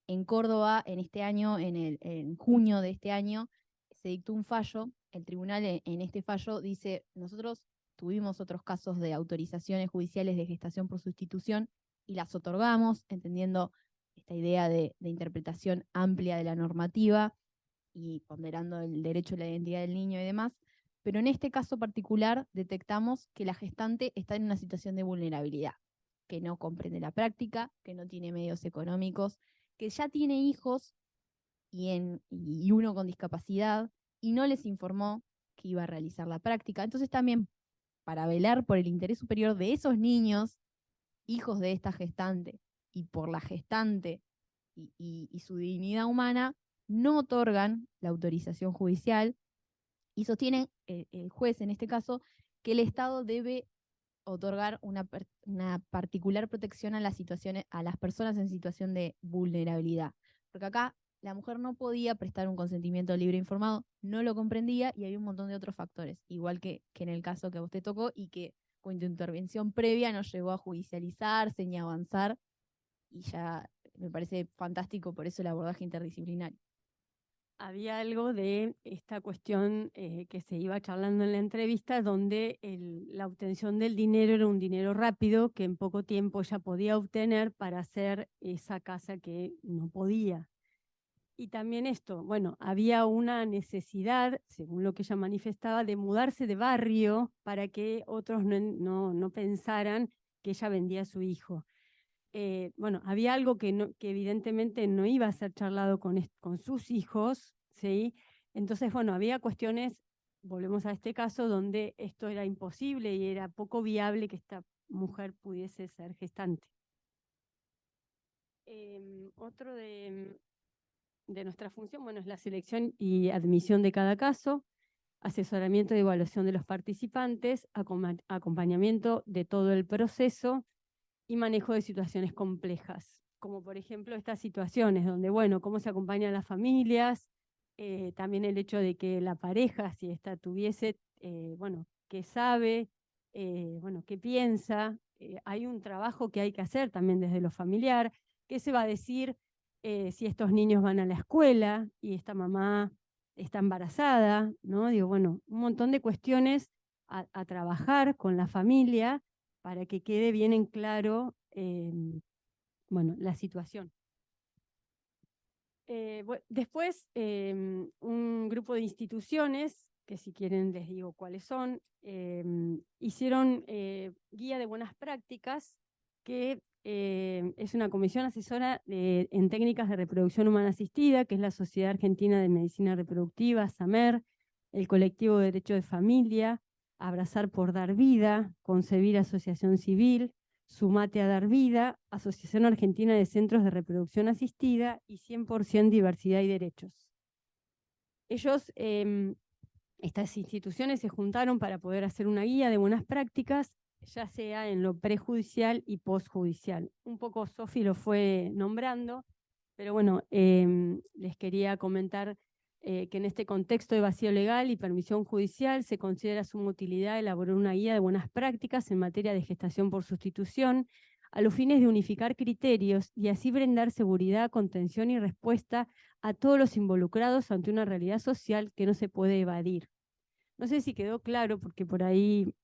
En Córdoba, en este año, en junio de este año, se dictó un fallo. El tribunal en este fallo dice, nosotros tuvimos otros casos de autorizaciones judiciales de gestación por sustitución y las otorgamos, entendiendo esta idea de interpretación amplia de la normativa y ponderando el derecho a la identidad del niño y demás. Pero en este caso particular detectamos que la gestante está en una situación de vulnerabilidad, que no comprende la práctica, que no tiene medios económicos, que ya tiene hijos y uno con discapacidad y no les informó que iba a realizar la práctica. Entonces también para velar por el interés superior de esos niños, hijos de esta gestante, y por la gestante y su dignidad humana, no otorgan la autorización judicial y sostienen el juez en este caso que el Estado debe otorgar una particular protección a las situaciones, a las personas en situación de vulnerabilidad. Porque acá la mujer no podía prestar un consentimiento libre e informado, no lo comprendía y había un montón de otros factores, igual que en el caso que a usted tocó y que con tu intervención previa no llegó a judicializarse ni a avanzar y ya me parece fantástico por eso el abordaje interdisciplinario. Había algo de esta cuestión que se iba charlando en la entrevista, donde la obtención del dinero era un dinero rápido que en poco tiempo ya podía obtener para hacer esa casa que no podía. Y también esto, bueno, había una necesidad, según lo que ella manifestaba, de mudarse de barrio para que otros no pensaran que ella vendía a su hijo. Bueno, había algo que evidentemente no iba a ser charlado con sus hijos, ¿sí? Entonces, bueno, había cuestiones, volvemos a este caso, donde esto era imposible y era poco viable que esta mujer pudiese ser gestante. Otro de nuestra función, bueno, es la selección y admisión de cada caso, asesoramiento y evaluación de los participantes, acompañamiento de todo el proceso y manejo de situaciones complejas, como por ejemplo estas situaciones donde, bueno, cómo se acompañan las familias, también el hecho de que la pareja, si esta tuviese, bueno, qué sabe, bueno, qué piensa, hay un trabajo que hay que hacer también desde lo familiar, qué se va a decir si estos niños van a la escuela y esta mamá está embarazada, ¿no? Digo, bueno, un montón de cuestiones a trabajar con la familia para que quede bien en claro bueno, la situación. Después, un grupo de instituciones, que si quieren les digo cuáles son, hicieron guía de buenas prácticas, que es una comisión asesora en técnicas de reproducción humana asistida, que es la Sociedad Argentina de Medicina Reproductiva, SAMER, el Colectivo de Derecho de Familia, Abrazar por Dar Vida, Concebir Asociación Civil, Sumate a Dar Vida, Asociación Argentina de Centros de Reproducción Asistida y 100% Diversidad y Derechos. Ellos, estas instituciones se juntaron para poder hacer una guía de buenas prácticas, ya sea en lo prejudicial y postjudicial. Un poco Sofi lo fue nombrando, pero bueno, les quería comentar que en este contexto de vacío legal y permisión judicial se considera suma utilidad elaborar una guía de buenas prácticas en materia de gestación por sustitución a los fines de unificar criterios y así brindar seguridad, contención y respuesta a todos los involucrados ante una realidad social que no se puede evadir. No sé si quedó claro, porque por ahí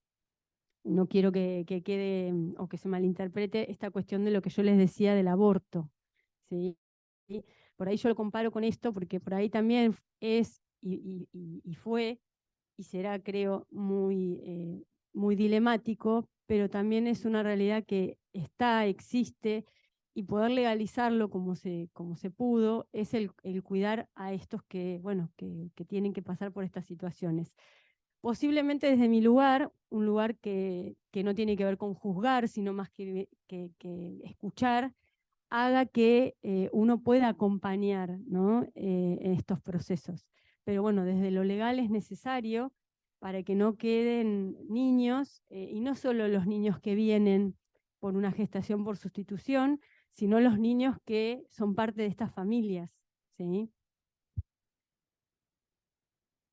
no quiero que quede o que se malinterprete esta cuestión de lo que yo les decía del aborto, ¿sí? Por ahí yo lo comparo con esto, porque por ahí también es y fue y será, creo, muy dilemático, pero también es una realidad que está, existe, y poder legalizarlo como se pudo, es el cuidar a estos que, bueno, que tienen que pasar por estas situaciones. Posiblemente desde mi lugar, un lugar que no tiene que ver con juzgar, sino más que escuchar, haga que uno pueda acompañar, ¿no? En estos procesos. Pero bueno, desde lo legal es necesario para que no queden niños, y no solo los niños que vienen por una gestación por sustitución, sino los niños que son parte de estas familias, ¿sí?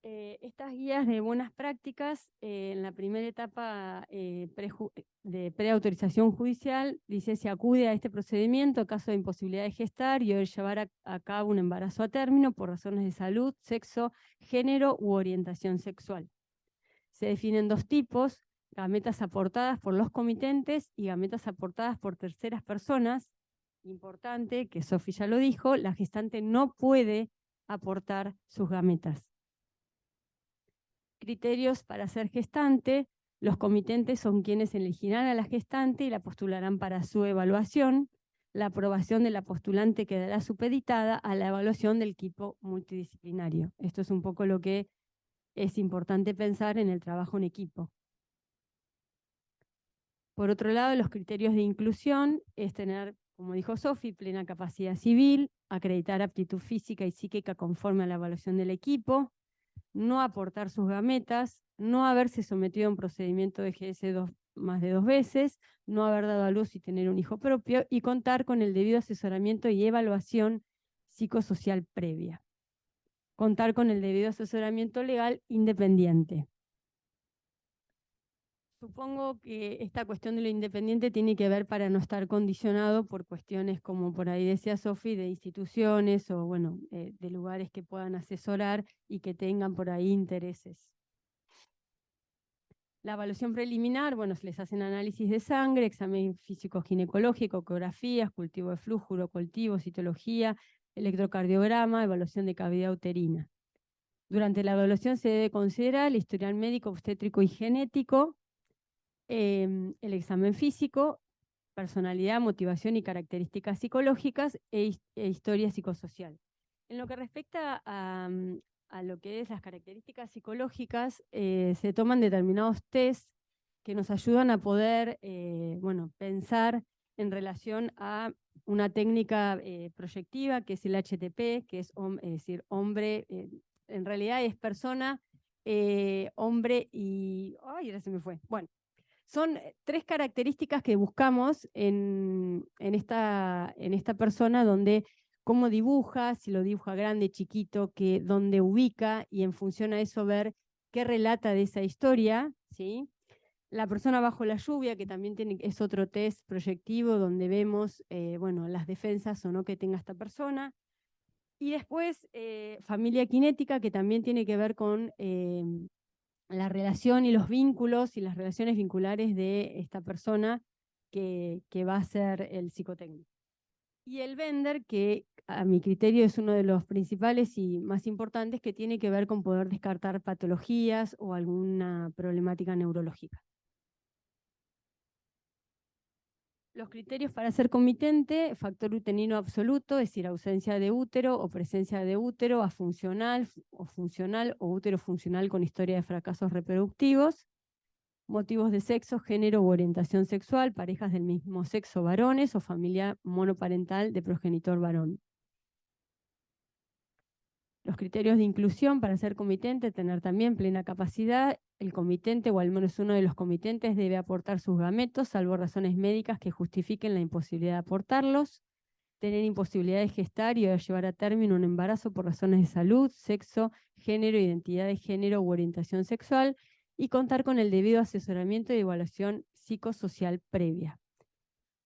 Estas guías de buenas prácticas, en la primera etapa de preautorización judicial, dice: se acude a este procedimiento en caso de imposibilidad de gestar y o de llevar a cabo un embarazo a término por razones de salud, sexo, género u orientación sexual. Se definen dos tipos: gametas aportadas por los comitentes y gametas aportadas por terceras personas. Importante, que Sofi ya lo dijo, la gestante no puede aportar sus gametas. Criterios para ser gestante: los comitentes son quienes elegirán a la gestante y la postularán para su evaluación. La aprobación de la postulante quedará supeditada a la evaluación del equipo multidisciplinario. Esto es un poco lo que es importante pensar en el trabajo en equipo. Por otro lado, los criterios de inclusión es tener, como dijo Sofi, plena capacidad civil, acreditar aptitud física y psíquica conforme a la evaluación del equipo, no aportar sus gametas, no haberse sometido a un procedimiento de EGS más de 2 veces, no haber dado a luz y tener un hijo propio, y contar con el debido asesoramiento y evaluación psicosocial previa. Contar con el debido asesoramiento legal independiente. Supongo que esta cuestión de lo independiente tiene que ver para no estar condicionado por cuestiones, como por ahí decía Sofi, de instituciones o bueno, de lugares que puedan asesorar y que tengan por ahí intereses. La evaluación preliminar, bueno, se les hacen análisis de sangre, examen físico-ginecológico, ecografías, cultivo de flujo, urocultivo, citología, electrocardiograma, evaluación de cavidad uterina. Durante la evaluación se debe considerar el historial médico, obstétrico y genético, el examen físico, personalidad, motivación y características psicológicas e historia psicosocial. En lo que respecta a lo que es las características psicológicas, se toman determinados test que nos ayudan a poder bueno, pensar en relación a una técnica proyectiva, que es el HTP, que es decir, hombre, en realidad es persona, hombre y... ¡Ay, ahora se me fue! Bueno, son 3 características que buscamos en esta persona, donde cómo dibuja, si lo dibuja grande, chiquito, dónde ubica, y en función a eso ver qué relata de esa historia, ¿sí? La persona bajo la lluvia, que también es otro test proyectivo donde vemos bueno, las defensas o no que tenga esta persona. Y después familia kinética, que también tiene que ver con la relación y los vínculos y las relaciones vinculares de esta persona que va a ser el psicotécnico. Y el Bender, que a mi criterio es uno de los principales y más importantes, que tiene que ver con poder descartar patologías o alguna problemática neurológica. Los criterios para ser comitente: factor uterino absoluto, es decir, ausencia de útero o presencia de útero, afuncional o funcional o útero funcional con historia de fracasos reproductivos. motivos de sexo, género u orientación sexual, parejas del mismo sexo varones o familia monoparental de progenitor varón. Los criterios de inclusión para ser comitente, tener también plena capacidad. El comitente o al menos uno de los comitentes debe aportar sus gametos, salvo razones médicas que justifiquen la imposibilidad de aportarlos. Tener imposibilidad de gestar y de llevar a término un embarazo por razones de salud, sexo, género, identidad de género u orientación sexual. Y contar con el debido asesoramiento y evaluación psicosocial previa.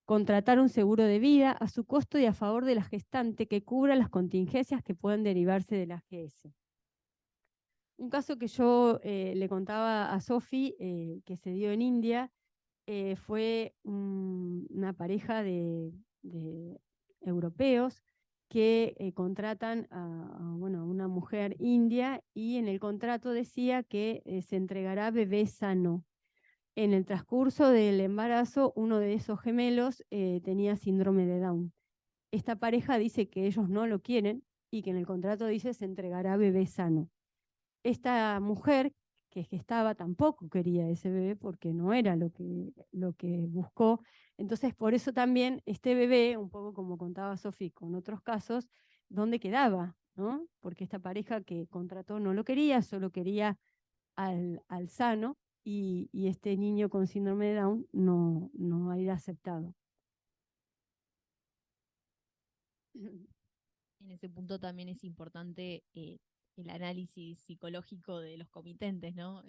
Contratar un seguro de vida a su costo y a favor de la gestante que cubra las contingencias que puedan derivarse de la AGS. Un caso que yo le contaba a Sofi, que se dio en India, fue una pareja de europeos que contratan bueno, a una mujer india y en el contrato decía que se entregará bebé sano. En el transcurso del embarazo, uno de esos gemelos tenía síndrome de Down. Esta pareja dice que ellos no lo quieren y que en el contrato dice se entregará bebé sano. Esta mujer que gestaba tampoco quería ese bebé porque no era lo que buscó. Entonces, por eso también este bebé, un poco como contaba Sofía con otros casos, ¿dónde quedaba? ¿No? Porque esta pareja que contrató no lo quería, solo quería al sano y este niño con síndrome de Down no ha ido aceptado. En ese punto también es importante el análisis psicológico de los comitentes, ¿no?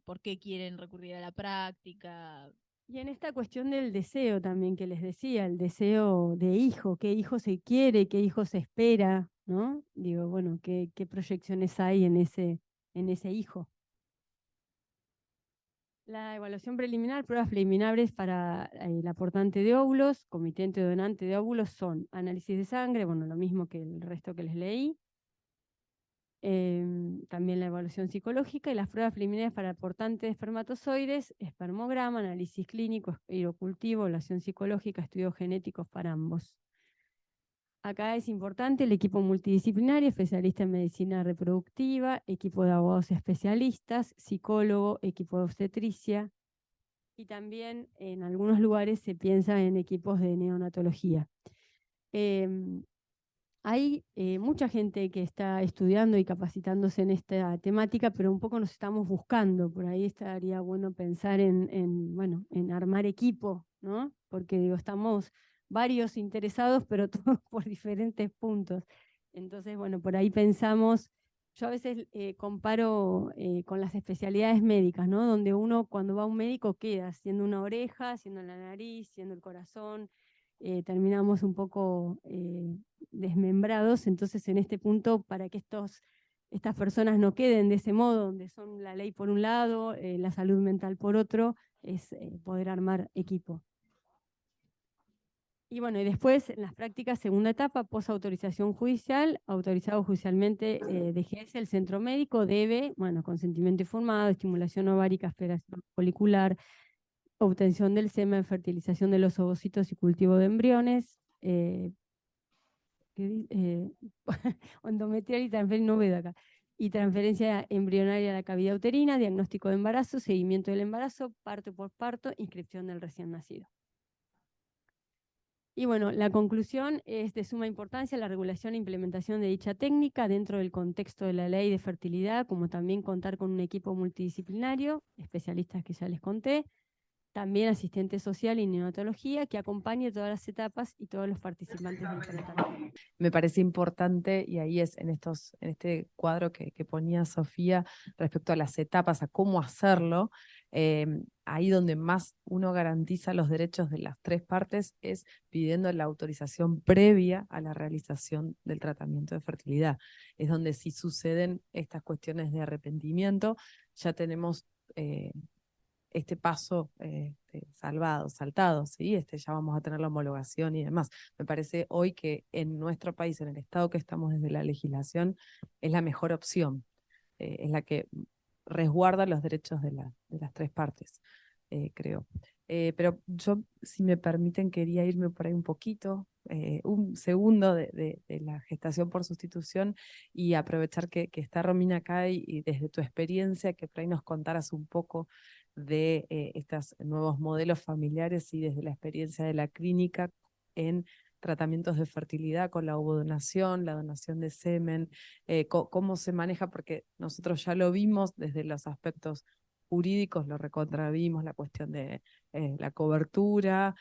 ¿Por qué quieren recurrir a la práctica? Y en esta cuestión del deseo también que les decía, el deseo de hijo, qué hijo se quiere, qué hijo se espera, ¿no? Digo, bueno, qué proyecciones hay en ese hijo. La evaluación preliminar, pruebas preliminares para el aportante de óvulos, comitente donante de óvulos son análisis de sangre, bueno, lo mismo que el resto que les leí. También la evaluación psicológica y las pruebas preliminares para aportante de espermatozoides, espermograma, análisis clínico, espirocultivo, evaluación psicológica, estudios genéticos para ambos. Acá es importante el equipo multidisciplinario, especialista en medicina reproductiva, equipo de abogados especialistas, psicólogo, equipo de obstetricia, y también en algunos lugares se piensa en equipos de neonatología. Hay mucha gente que está estudiando y capacitándose en esta temática, pero un poco nos estamos buscando. Por ahí estaría bueno pensar bueno, en armar equipo, ¿no? Porque digo, estamos varios interesados, pero todos por diferentes puntos. Entonces, bueno, por ahí pensamos, yo a veces comparo con las especialidades médicas, ¿no? Donde uno cuando va a un médico queda haciendo una oreja, haciendo la nariz, haciendo el corazón, terminamos un poco desmembrados. Entonces, en este punto, para que estas personas no queden de ese modo, donde son la ley por un lado, la salud mental por otro, es poder armar equipo. Y bueno, y después en las prácticas, segunda etapa, posautorización judicial, autorizado judicialmente DGS, el centro médico debe, bueno, consentimiento informado, estimulación ovárica, aspiración folicular, obtención del semen, fertilización de los ovocitos y cultivo de embriones, endometrial y transferencia, no veo acá, y transferencia embrionaria a la cavidad uterina, diagnóstico de embarazo, seguimiento del embarazo, parto por parto, inscripción del recién nacido. Y bueno, la conclusión es de suma importancia la regulación e implementación de dicha técnica dentro del contexto de la ley de fertilidad, como también contar con un equipo multidisciplinario, especialistas que ya les conté, también asistente social y neonatología que acompañe todas las etapas y todos los participantes del tratamiento. Me parece importante, y ahí es en este cuadro que ponía Sofía respecto a las etapas, a cómo hacerlo, ahí donde más uno garantiza los derechos de las tres partes es pidiendo la autorización previa a la realización del tratamiento de fertilidad. Es donde si suceden estas cuestiones de arrepentimiento, ya tenemos este paso saltado, ¿sí? Ya vamos a tener la homologación y demás. Me parece hoy que en nuestro país, en el estado que estamos desde la legislación, es la mejor opción, es la que resguarda los derechos de las tres partes, creo. Pero yo, si me permiten, quería irme por ahí un poquito, un segundo de la gestación por sustitución y aprovechar que está Romina acá y desde tu experiencia, que por ahí nos contaras un poco de estos nuevos modelos familiares y desde la experiencia de la clínica en tratamientos de fertilidad con la ovodonación, la donación de semen, cómo se maneja, porque nosotros ya lo vimos desde los aspectos jurídicos, lo recontravimos, la cuestión de la cobertura,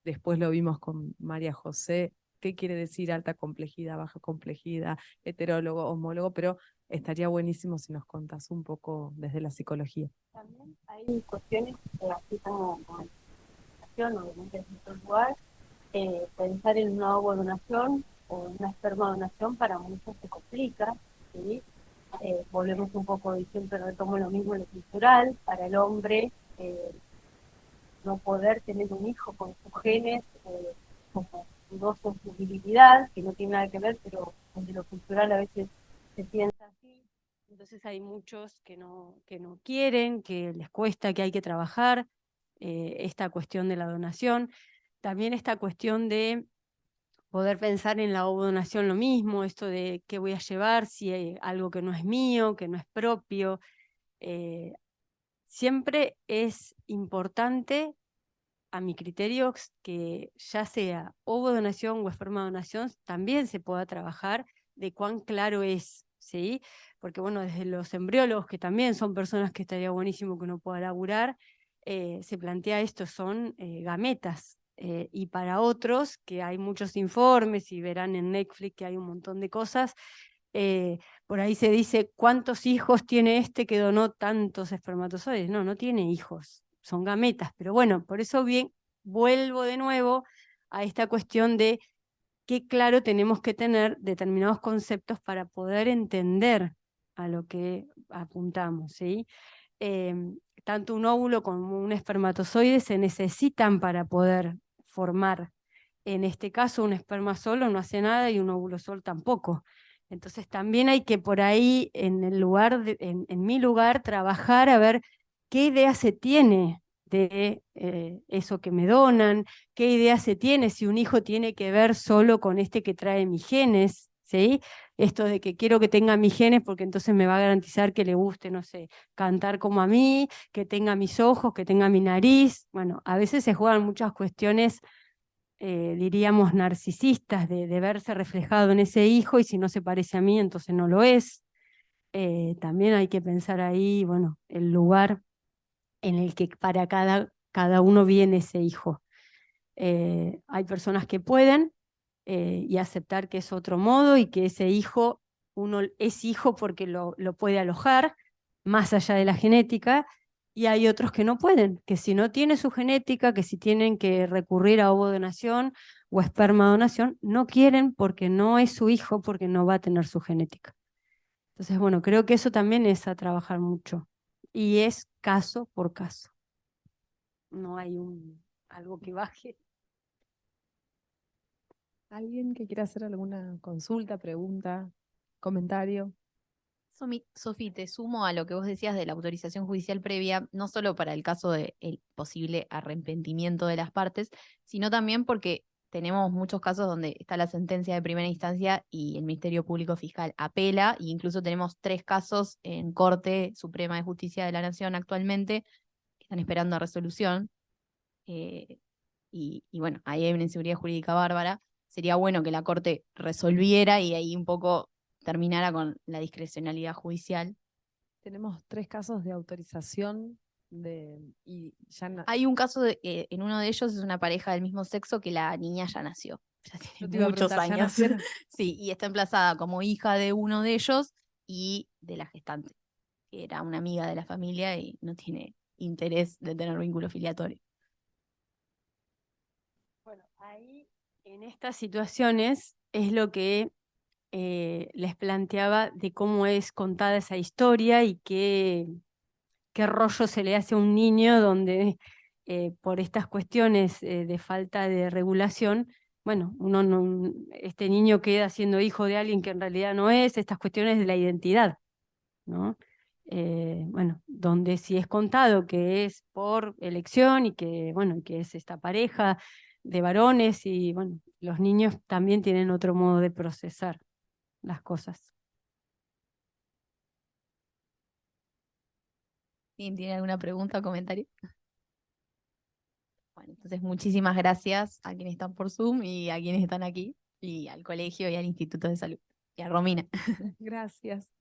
después lo vimos con María José, qué quiere decir alta complejidad, baja complejidad, heterólogo, homólogo, pero estaría buenísimo si nos contás un poco desde la psicología. También hay cuestiones, así como donación, obviamente en otro lugar, pensar en una ovodonación o una espermadonación para muchos se complica, ¿sí? Volvemos un poco diciendo, retomo lo mismo en lo cultural, para el hombre no poder tener un hijo con sus genes como dudosa sensibilidad, que no tiene nada que ver, pero desde lo cultural a veces se piensa así. Entonces hay muchos que no quieren, que les cuesta, que hay que trabajar esta cuestión de la donación. También esta cuestión de poder pensar en la ovodonación lo mismo, esto de qué voy a llevar, si hay algo que no es mío, que no es propio. Siempre es importante, a mi criterio, que ya sea ovodonación o espermadonación, también se pueda trabajar de cuán claro es, ¿sí? Porque bueno, desde los embriólogos, que también son personas que estaría buenísimo que uno pueda laburar, se plantea esto, son gametas. Y para otros, que hay muchos informes y verán en Netflix que hay un montón de cosas, por ahí se dice, ¿cuántos hijos tiene este que donó tantos espermatozoides? No, no tiene hijos, son gametas. Pero bueno, por eso bien, vuelvo de nuevo a esta cuestión de qué claro tenemos que tener determinados conceptos para poder entender a lo que apuntamos, ¿sí? Tanto un óvulo como un espermatozoide se necesitan para poder formar. En este caso, un esperma solo no hace nada y un óvulo solo tampoco. Entonces también hay que por ahí, en el lugar en mi lugar, trabajar a ver qué idea se tiene de eso que me donan, qué idea se tiene si un hijo tiene que ver solo con este que trae mis genes, ¿sí? Esto de que quiero que tenga mis genes porque entonces me va a garantizar que le guste, no sé, cantar como a mí, que tenga mis ojos, que tenga mi nariz. Bueno, a veces se juegan muchas cuestiones diríamos, narcisistas, de verse reflejado en ese hijo, y si no se parece a mí, entonces no lo es. También hay que pensar ahí, bueno, el lugar en el que para cada uno viene ese hijo. Hay personas que pueden y aceptar que es otro modo y que ese hijo, uno es hijo porque lo puede alojar, más allá de la genética, y hay otros que no pueden, que si no tiene su genética, que si tienen que recurrir a ovodonación o espermadonación, no quieren porque no es su hijo, porque no va a tener su genética. Entonces, bueno, creo que eso también es a trabajar mucho y es caso por caso. No hay algo que baje. ¿Alguien que quiera hacer alguna consulta, pregunta, comentario? Sofi, te sumo a lo que vos decías de la autorización judicial previa, no solo para el caso del posible arrepentimiento de las partes, sino también porque tenemos muchos casos donde está la sentencia de primera instancia y el Ministerio Público Fiscal apela, e incluso tenemos 3 casos en Corte Suprema de Justicia de la Nación actualmente que están esperando a resolución. Y bueno, ahí hay una inseguridad jurídica bárbara. Sería bueno que la Corte resolviera y ahí un poco terminara con la discrecionalidad judicial. Tenemos 3 casos de autorización y ya Hay un caso en uno de ellos es una pareja del mismo sexo que la niña ya nació. Ya yo tiene te iba a muchos preguntar, ¿ya años. nacieron? Sí, y está emplazada como hija de uno de ellos y de la gestante, que era una amiga de la familia y no tiene interés de tener vínculo filiatorio. Bueno, ahí en estas situaciones es lo que les planteaba de cómo es contada esa historia y qué rollo se le hace a un niño donde por estas cuestiones de falta de regulación, bueno, este niño queda siendo hijo de alguien que en realidad no es, estas cuestiones de la identidad, ¿no? bueno, donde si es contado que es por elección y que, bueno, que es esta pareja de varones y, bueno, los niños también tienen otro modo de procesar las cosas. ¿Tiene alguna pregunta o comentario? Bueno, entonces muchísimas gracias a quienes están por Zoom y a quienes están aquí, y al colegio y al Instituto de Salud. Y a Romina. Gracias.